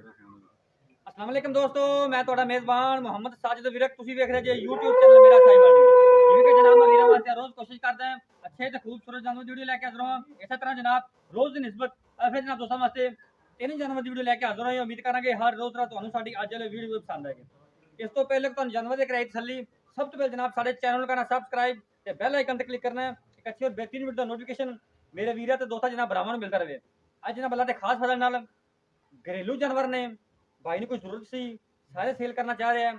अस्सलाम वालेकुम दोस्तों, मैं ਤੁਹਾਡਾ ਮੇਜ਼ਬਾਨ ਮੁਹੰਮਦ ਸਾजिद ਵਿਰਕ। ਤੁਸੀਂ ਵੇਖ ਰਹੇ ਜੇ YouTube ਚੈਨਲ ਮੇਰਾ ਸਾਈਵਾਲ ਟੀਵੀ। ਜਿਵੇਂ ਕਿ ਜਨਾਬ ਮੈਂ ਵੀਰਾਂ ਵਾਸਤੇ ਰੋਜ਼ ਕੋਸ਼ਿਸ਼ ਕਰਦਾ ਹਾਂ ਅੱਛੇ ਤੇ ਖੂਬਸੂਰਤ ਜਾਨਵਰ ਦੀ ਵੀਡੀਓ ਲੈ ਕੇ ਹਾਜ਼ਰ ਹਾਂ। ਇਸੇ ਤਰ੍ਹਾਂ ਜਨਾਬ ਰੋਜ਼ ਦੀ ਨਿਸਬਤ ਫਿਰ ਜਨਾਬ ਦੋਸਤਾਂ ਵਾਸਤੇ ਤਿੰਨ ਜਾਨਵਰ ਦੀ ਵੀਡੀਓ ਲੈ ਕੇ ਹਾਜ਼ਰ ਹਾਂ। ਉਮੀਦ ਕਰਾਂਗੇ ਹਰ ਰੋਜ਼ ਤਰ੍ਹਾਂ ਤੁਹਾਨੂੰ ਸਾਡੀ ਅੱਜ ਵਾਲੀ ਵੀਡੀਓ ਪਸੰਦ ਆਏਗੀ। ਇਸ ਤੋਂ ਪਹਿਲੇ ਤੁਹਾਨੂੰ ਜਾਨਵਰ ਦੇ ਕਿਰਾਏ ਤਸੱਲੀ ਸਭ ਤੋਂ ਪਹਿਲੇ ਜਨਾਬ ਸਾਡੇ ਚੈਨਲ ਨੂੰ ਕਰਨਾ ਸਬਸਕ੍ਰਾइब ਤੇ ਬੈਲ ਆਈਕਨ ਤੇ ਕਲਿੱਕ ਕਰਨਾ। ਇੱਕ ਅੱਛੀ ਔਰ ਬਿਹਤਰੀਨ ਵੀਡੀਓ ਦਾ ਨੋਟੀਫਿਕੇਸ਼ਨ ਮੇਰੇ ਵੀਰਾਂ ਤੇ ਦੋਸਤਾਂ ਜਨਾਬ ਭਰਾਵਾਂ ਨੂੰ ਮਿਲਦਾ ਰਹੇ। ਅੱਜ ਜਨਾਬ ਅੱਲਾ ਦੇ ਖਾਸ ਫਜ਼ਲ ਨਾਲ घरेलू जानवर ने भाई ने कोई जरूरत सी सारे सेल करना चाह रहे हैं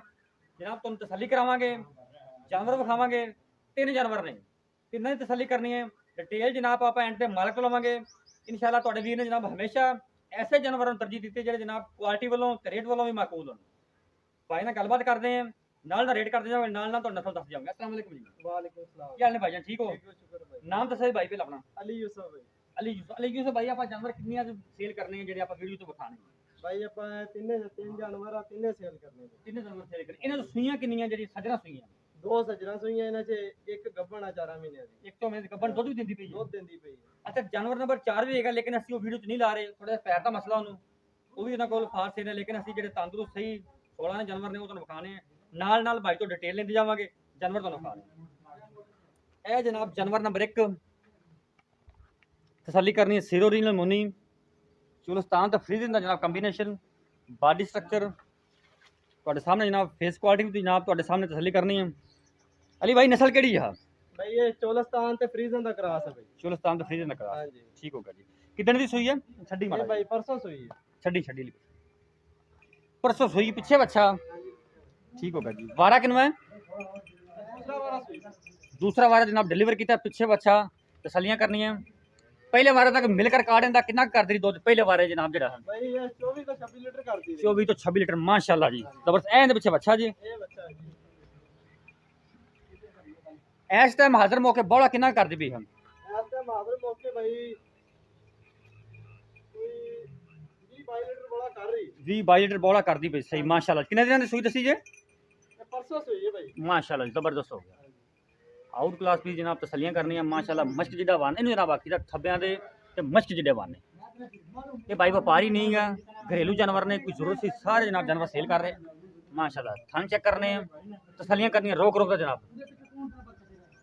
जनाब। तुम तसल्ली करावांगे, जानवर विखावांगे। तीन जानवर ने तिन्ना की तसल्ली करनी है। डिटेल जनाब आप एंड पे मालक को लवांगे इंशाल्लाह। तुहाडे वीर ने जनाब हमेशा ऐसे जानवरों को तरजीह दी है जिहड़े जनाब क्वालिटी वालों ते रेट वालों भी माकूल होण। भाई नाल गलबात करते हैं, नाल रेट करते जाओगे, नाल तुहानू नस्ल दस जाऊंगा। अस्सलाम वालेकुम जी। वालेकुम सलाम। क्या हाल ने भाईजान, ठीक हो? नाम दसो भाई पहले अपना। अली यूसुफ भाई। अली यूसुफ भाई, आप जानवर कितने सेल करने हैं जिहड़े आप वीडियो तो विखाने भाई ਆਪਾਂ ਤਿੰਨ ਜਾਨਵਰ ਆ, ਤਿੰਨੇ ਸੇਲ ਕਰਨੇ ਨੇ। ਤਿੰਨੇ ਜਾਨਵਰ ਸੇਲ ਕਰਨੇ। ਇਹਨਾਂ ਤੋਂ ਸੂਈਆਂ ਕਿੰਨੀਆਂ ਜਿਹੜੀ ਸੱਜਣਾ ਸੂਈਆਂ? ਦੋ ਸੱਜਣਾ ਸੂਈਆਂ, ਇਹਨਾਂ 'ਚ ਇੱਕ ਗੱਭਣ ਆ 4 ਮਹੀਨਿਆਂ ਦੀ। ਇੱਕ ਤੋਂ ਮੇਰੇ ਗੱਬਣ ਦੁੱਧ ਵੀ ਦਿੰਦੀ ਪਈ ਹੈ। ਦੁੱਧ ਦਿੰਦੀ ਪਈ ਹੈ। ਅੱਛਾ, ਜਾਨਵਰ ਨੰਬਰ 4 ਵੀ ਹੈਗਾ ਲੇਕਿਨ ਅਸੀਂ ਉਹ ਵੀਡੀਓ 'ਚ ਨਹੀਂ ਲਾ ਰਹੇ, ਥੋੜਾ ਜਿਹਾ ਪੈਰ ਦਾ ਮਸਲਾ ਉਹਨੂੰ, ਉਹ ਵੀ ਉਹਨਾਂ ਕੋਲ ਫਾਰਸੇ ਨੇ। ਲੇਕਿਨ ਅਸੀਂ ਜਿਹੜੇ ਤੰਦਰੁਸਤ ਸਹੀ 16 ਨੇ ਜਾਨਵਰ ਨੇ ਉਹ ਤੁਹਾਨੂੰ ਵਿਖਾਣੇ ਆ। ਨਾਲ ਭਾਈ ਤੋਂ ਡਿਟੇਲ ਲੈਂਦੇ ਜਾਵਾਂਗੇ, ਜਾਨਵਰ ਤੁਹਾਨੂੰ ਵਿਖਾਣੇ। ਇਹ ਜਨਾਬ ਜਾਨਵਰ ਨੰਬਰ 1 ਤਸੱਲੀ ਕਰਨੀ ਹੈ। ਸਿਰੋ ਰੀਜਨਲ ਮੋਨੀ ਚੁਲਸਤਾਨ ਤੇ ਫਰੀਜ਼ਨ ਦਾ ਜਨਾਬ ਕੰਬੀਨੇਸ਼ਨ। ਬਾਡੀ ਸਟਰਕਚਰ ਤੁਹਾਡੇ ਸਾਹਮਣੇ ਜਨਾਬ। ਫੇਸ ਕੁਆਲਿਟੀ ਵੀ ਜਨਾਬ ਤੁਹਾਡੇ ਸਾਹਮਣੇ ਤਸੱਲੀ ਕਰਨੀ ਹੈ। ਅਲੀ ਭਾਈ ਨਸਲ ਕਿਹੜੀ ਆ? भाई ये चोलस्तान ते फ्रीजन दा क्रॉस है भाई। ਚੁਲਸਤਾਨ ਤੇ ਫਰੀਜ਼ਨ ਦਾ ਕਰਾ। हां जी ठीक होगा जी। कितने दी सुई है? छड्डी ये मारा भाई परसों सुई है। छड्डी परसों सुई पीछे बच्चा। ठीक होगा जी। वारा किनवा है? दूसरा वाला सुई। दूसरा वारा जनाब डिलीवर किया पीछे बच्चा। तसलियां करनी है। पहले वारे तक मिलकर काटें दा कितना कर दी दूध पहले वारे जनाब जेड़ा भाई ये 24 तो 26 लीटर कर दी। 24 तो 26 लीटर माशाल्लाह जी जबरदस्त। ए दे पीछे बच्चा जी। ये बच्चा है जी। इस टाइम हाजिर मौके बड़ा कितना कर दी भी हम आज टाइम हाजिर मौके भाई कोई 20 22 लीटर बड़ा कर रही। 20 22 लीटर बड़ा कर दी भाई सही माशाल्लाह। कितने दिन की सुई दसी जे? ये परसों सुई है भाई माशाल्लाह जबरदस्त हो गया। आउट क्लास भी जनाब तसलियां करनी है माशाल्लाह। मश्क जिदा वन इन्हू जनाब आखी दा थब्बियां दे ते मश्क जिडे वन ये भाई व्यापारी नहीं है, घरेलू जानवर ने कोई जरूरत सी सारे जनाब जानवर सेल कर रहे माशाल्लाह। थन चेक करने तसलियां करनी रोक रोक दा जनाब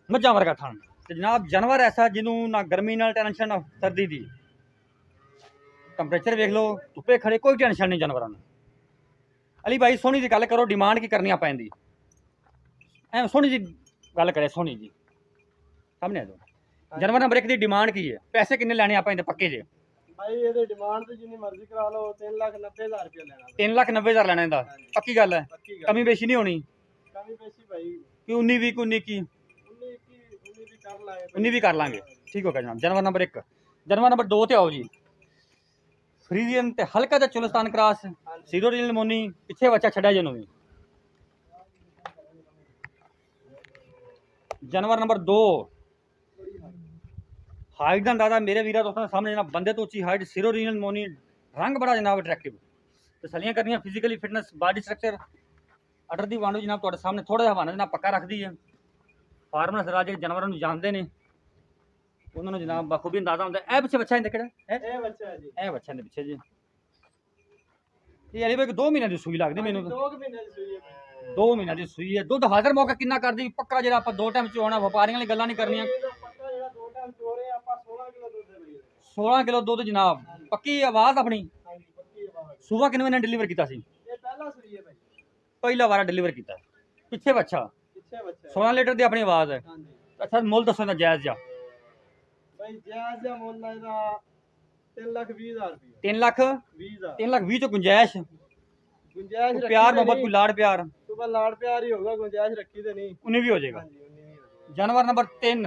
मझा वर्गा थन ते जनाब। जानवर ऐसा जिन्हों ना गर्मी नाल टेंशन ना सर्दी दी। टैंपरेचर वेख लो, धुप्पे खड़े कोई टेंशन नहीं जानवरों नूं। अली भाई सोनी दी गल करो, डिमांड की करनी आपां इहदी? ऐ सोनी जी गल करे सोनी जी सामने आ जाओ। जानवर नंबर 1 की डिमांड की है? पैसे किन्ने लैने आपां इहदे पक्के जे? भाई ये डिमांड तो जितनी मर्जी करा लो 3,90,000 रुपया लेना। 3,90,000 लेना इहदा पक्की गल है? पक्की गल। कमी बेशी नहीं होनी? कमी पेशी भाई कि 19 20 19 की 19 भी कर लाए 19 भी कर लांगे। ठीक होगा जनाब। जानवर नंबर 1। जानवर नंबर 2 ते आओ जी। फ्रीजियन ते हल्का जा चुलस्तान क्रॉस सीरो रीजनल मोनी पिछे बच्चा छड़ा जनो भी। जानवर नंबर 2 हाइट का अंदाजा मेरे वीरा दोस्तों सामने जनाब। बंदे तो उच्ची हाइट, सीरो रीजनल मोनी, रंग बड़ा जनाब अट्रैक्टिव। तसलियां करनी फिजिकली फिटनेस बॉडी स्ट्रक्चर अडर दी वांडो जनाब तुहाडे सामने थोड़ा जिहा हवाना जनाब पक्का रख दी है। फार्मर सराज जो जानवरों जानते हैं उन्होंने जनाब बखूबी अंदाजा होंगे। ए पिछे बच्चा इंदे केड़ा ये बच्चा है जी। ए बच्चा इंदे पिछे जी। ये अली भाई 2 महीने की सूई लगती मैनू। 2 महीने की सुई है भाई। 2 महीने की सूई है। दुध हाजिर मौका कितना कर दी पक्का जेड़ा आप 2 टाइम चोना व्यापारियों वाली गल्लां नहीं करनियां। ये तो पक्का जेड़ा 2 टाइम चो रहे ਆਪਾਂ 16 किलो दूध दे रही है। 16 किलो दुध जनाब पक्की आवाज़ अपनी। हां जी पक्की है बाबा। सुबह किन्ने ने डिलीवर किया सी? ये पहला सुई है भाई। पहला वारा डिलीवर किया पिछे बच्चा पीछे बच्चा है। 16 लीटर की अपनी आवाज़ है। हां जी अच्छा मुल दसो ना जायज़ जा? भाई जायज या मुल ਇਹਦਾ 3,20,000 रुपया। 3 लाख 20,000 3 लाख 20 चो गुंजाइश गुंजाइश कोई रखी प्यार तो मोहब्बत नहीं। कोई लाड़ प्यार सुबह लाड़ प्यार ही होगा, गुंजाइश रखी तो नहीं। उन्हें भी हो जाएगा। हां जी उन्हीं नहीं हो जाएगा। जानवर नंबर 3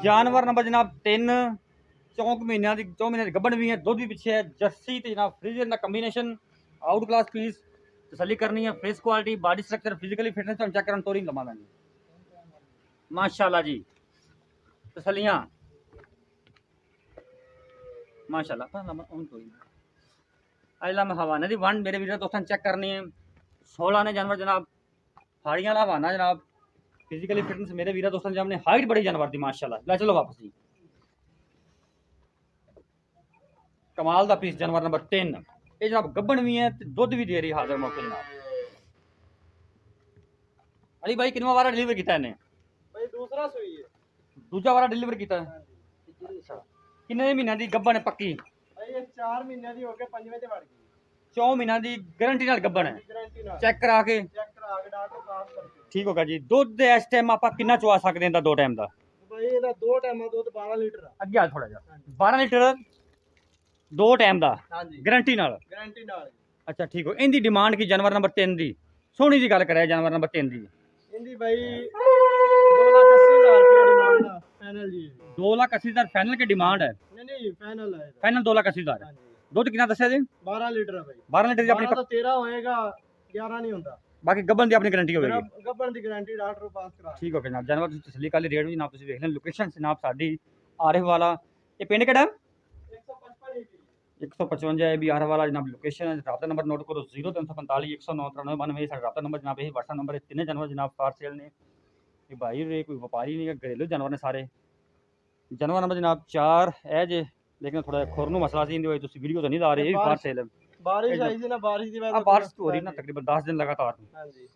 जानवर नंबर जनाब 3 4 महीनों की 2 महीने गब्बन भी है, दुध भी पिछे है। जर्सी तो जनाब फ्रीजर का कंबीनेशन आउट क्लास पीस। तसली करनी है face quality body structure physically fitness तो चेक करना तोरी लमा देंगे माशाल्लाह जी। तसलियाँ माशाल्लाह अल्लाह में हवाना दी वन मेरे वीडियो दोस्तों चेक करनी है। 16 ने जानवर जनाब फाड़ियां वाला हवाना जनाब। फिजिकली फिटनेस मेरे वीरा दोस्तों सामने हाइट बड़ी जानवर दी माशाल्लाह। ला चलो वापस जी। ਕਮਾਲ ਦਾ ਪੀਸ ਜਾਨਵਰ ਨੰਬਰ 3 ਇਹ ਜਨਾਬ ਗੱਬਣ ਵੀ ਹੈ ਤੇ ਦੁੱਧ ਵੀ ਦੇ ਰਹੀ ਹਾਜ਼ਰ ਮੌਕੇ ਜਨਾਬ। ਅਲੀ ਭਾਈ ਕਿੰਨਾ ਵਾਰਾ ਡਿਲੀਵਰ ਕੀਤਾ ਇਹਨੇ? ਭਾਈ ਦੂਸਰਾ ਸੂਈ ਹੈ। ਦੂਜਾ ਵਾਰਾ ਡਿਲੀਵਰ ਕੀਤਾ ਹੈ। ਕਿੰਨੇ ਮਹੀਨਿਆਂ ਦੀ ਗੱਬਣ ਹੈ ਪੱਕੀ? ਭਾਈ ਇਹ 4 ਮਹੀਨਿਆਂ ਦੀ ਹੋ ਕੇ 5ਵੇਂ ਤੇ ਵੜ ਗਈ। 4 ਮਹੀਨਿਆਂ ਦੀ ਗਾਰੰਟੀ ਨਾਲ ਗੱਬਣ ਹੈ। ਗਾਰੰਟੀ ਨਾਲ ਚੈੱਕ ਕਰਾ ਕੇ ਚੈੱਕ ਕਰਾ ਕੇ ਡਾਕਟਰ ਪਾਸ ਕਰਕੇ। ਠੀਕ ਹੋ ਗਿਆ ਜੀ। ਦੁੱਧ ਇਸ ਟਾਈਮ ਆਪਾਂ ਕਿੰਨਾ ਚਵਾ ਸਕਦੇ ਹਾਂ ਦਾ 2 ਟਾਈਮ ਦਾ? ਭਾਈ ਇਹਦਾ 2 ਟਾਈਮਾਂ ਦੁੱਧ 12 ਲੀਟਰ ਆ। ਅੱਗੇ ਆ ਥੋੜਾ ਜਿਹਾ 12 ਲੀਟਰ 2 ਟਾਈਮ ਦਾ ਹਾਂਜੀ ਗਾਰੰਟੀ ਨਾਲ। ਗਾਰੰਟੀ ਨਾਲ। ਅੱਛਾ ਠੀਕ ਹੋ। ਇਹਦੀ ਡਿਮਾਂਡ ਕੀ ਜਾਨਵਰ ਨੰਬਰ 3 ਦੀ? ਸੋਹਣੀ ਜੀ ਗੱਲ ਕਰਿਆ ਜਾਨਵਰ ਨੰਬਰ 3 ਦੀ। ਇਹਦੀ ਭਾਈ 2,80,000 ਰੁਪਏ ਡਿਮਾਂਡ ਆ ਫਾਈਨਲ ਜੀ। 2,80,000 ਫਾਈਨਲ की डिमांड है? नहीं फाइनल है। फाइनल 2,80,000 हाँ जी। ਦੁੱਧ ਕਿੰਨਾ ਦੱਸਿਆ ਜੀ? 12 ਲੀਟਰ ਹੈ ਭਾਈ। 12 ਲੀਟਰ ਦੀ ਆਪਣੀ 12 ਤੋਂ 13 ਹੋਏਗਾ, 11 ਨਹੀਂ ਹੁੰਦਾ। ਬਾਕੀ ਗੱਬਨ ਦੀ ਆਪਣੀ ਗਾਰੰਟੀ ਹੋਵੇਗੀ। ਗੱਬਣ ਦੀ ਗਾਰੰਟੀ ਡਾਕਟਰ ਪਾਸ ਕਰਾ। ਠੀਕ ਹੋ ਗਿਆ ਜਨਾਬ। ਜਾਨਵਰ ਤੁਸੀਂ ਤਸੱਲੀ ਕਰ ਲਈ। ਰੇਟ ਵੀ ਜਨਾਬ ਤੁਸੀਂ ਵੇਖ ਲੈਣ। ਲੋਕੇਸ਼ਨ ਜਨਾਬ ਸਾਡੀ ਆਰਿਫ ਵਾਲਾ। ਇਹ ਪਿੰਡ ਕਿਹੜਾ? 155 ਹੈ ਵੀ ਆਰਿਫ ਵਾਲਾ ਜਨਾਬ ਲੋਕੇਸ਼ਨ ਹੈ। ਰਾਬਤਾ ਨੰਬਰ ਨੋਟ ਕਰੋ 0345 109 9392। ਸਾਡਾ ਰਾਬਤਾ ਨੰਬਰ ਜਨਾਬ ਇਹ WhatsApp ਨੰਬਰ ਹੈ। ਤਿੰਨੇ ਜਾਨਵਰ ਜਨਾਬ ਕਾਰ ਸੇਲ ਨੇ। ਇਹ ਭਾਈ ਰੇ ਕੋਈ ਵਪਾਰੀ ਨਹੀਂ, ਘਰੇਲੂ ਜਾਨਵਰ ਨੇ ਸਾਰੇ। ਜਾਨਵਰ ਨੰਬਰ ਜਨਾਬ 4 ਹੈ ਜੇ, ਲੇਕਿਨ ਥੋੜਾ ਖੁਰ ਨੂੰ ਮਸਲਾ ਸੀ। ਇਹਦੀ ਤੁਸੀਂ ਵੀਡੀਓ ਤਾਂ ਨਹੀਂ ਲਾ ਰਹੇ। ਇਹ ਵੀ ਕਾਰ ਸੇਲ ਹੈ। ਬਾਰਿਸ਼ ਆਈ ਸੀ ਨਾ, ਬਾਰਿਸ਼ ਦੀ ਵਜ੍ਹਾ ਬਾਰਿਸ਼ ਹੋ ਰਹੀ ਨਾ ਤਕਰੀਬਨ 10 ਦਿਨ ਲਗਾਤਾਰ। ਹਾਂਜੀ।